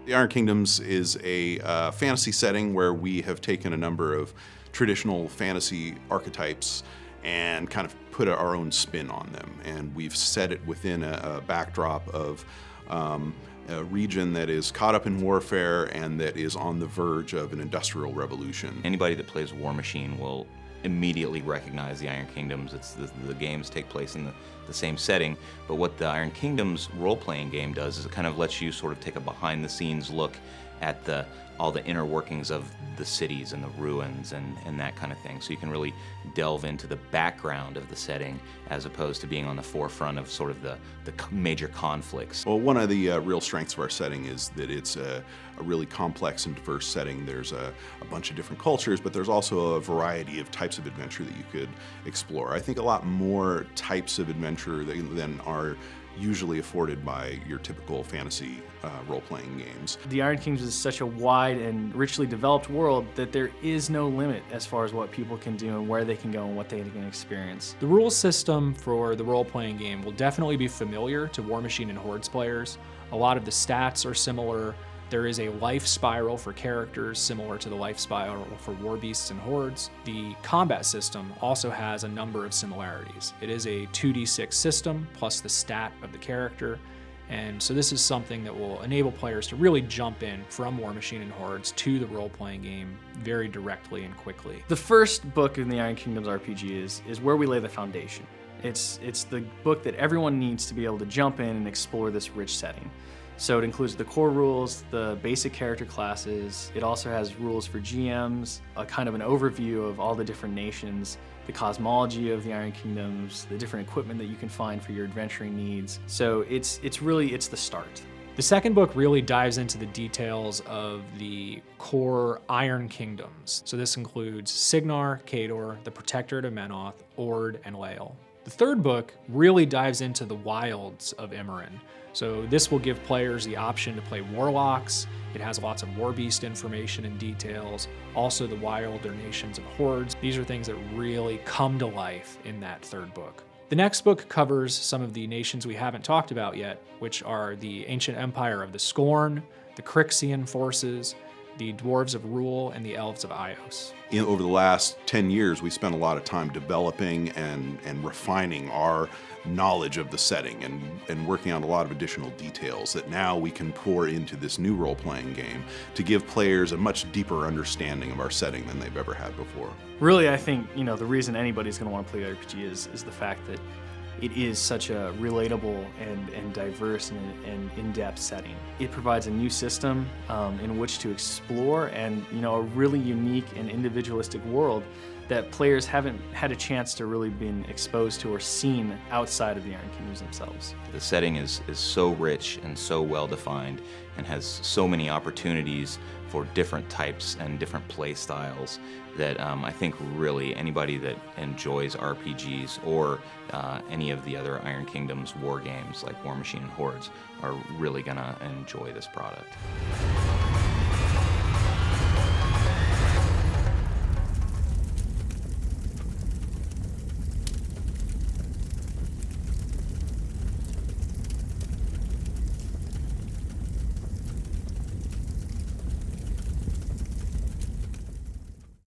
The Iron Kingdoms is a fantasy setting where we have taken a number of traditional fantasy archetypes and kind of put our own spin on them. And we've set it within a backdrop of a region that is caught up in warfare and that is on the verge of an industrial revolution. Anybody that plays War Machine will immediately recognize the Iron Kingdoms. The games take place in the same setting, but what the Iron Kingdoms role-playing game does is it kind of lets you sort of take a behind-the-scenes look at all the inner workings of the cities and the ruins and that kind of thing. So you can really delve into the background of the setting as opposed to being on the forefront of sort of the major conflicts. Well, one of the real strengths of our setting is that it's a really complex and diverse setting. There's a bunch of different cultures, but there's also a variety of types of adventure that you could explore. I think a lot more types of adventure than are usually afforded by your typical fantasy role-playing games. The Iron Kingdoms is such a wide and richly developed world that there is no limit as far as what people can do and where they can go and what they can experience. The rules system for the role-playing game will definitely be familiar to War Machine and Hordes players. A lot of the stats are similar. There is a life spiral for characters similar to the life spiral for War Beasts and Hordes. The combat system also has a number of similarities. It is a 2d6 system plus the stat of the character, and so this is something that will enable players to really jump in from War Machine and Hordes to the role-playing game very directly and quickly. The first book in the Iron Kingdoms RPG is where we lay the foundation. It's the book that everyone needs to be able to jump in and explore this rich setting. So it includes the core rules, the basic character classes. It also has rules for GMs, a kind of an overview of all the different nations, the cosmology of the Iron Kingdoms, the different equipment that you can find for your adventuring needs. So it's the start. The second book really dives into the details of the core Iron Kingdoms. So this includes Signar, Khador, the Protectorate of Menoth, Ord, and Lael. The third book really dives into the wilds of Immoren. So this will give players the option to play warlocks. It has lots of war beast information and details. Also the wilder nations of Hordes. These are things that really come to life in that third book. The next book covers some of the nations we haven't talked about yet, which are the ancient empire of the Scorn, the Crixian forces, the Dwarves of Rule, and the Elves of Ios. Over the last 10 years, we spent a lot of time developing and refining our knowledge of the setting and working on a lot of additional details that now we can pour into this new role-playing game to give players a much deeper understanding of our setting than they've ever had before. Really, I think the reason anybody's going to want to play the RPG is the fact that it is such a relatable and diverse and in-depth setting. It provides a new system in which to explore and a really unique and individualistic world that players haven't had a chance to really been exposed to or seen outside of the Iron Kingdoms themselves. The setting is so rich and so well defined and has so many opportunities for different types and different play styles that I think really anybody that enjoys RPGs or any of the other Iron Kingdoms war games like War Machine and Hordes are really gonna enjoy this product.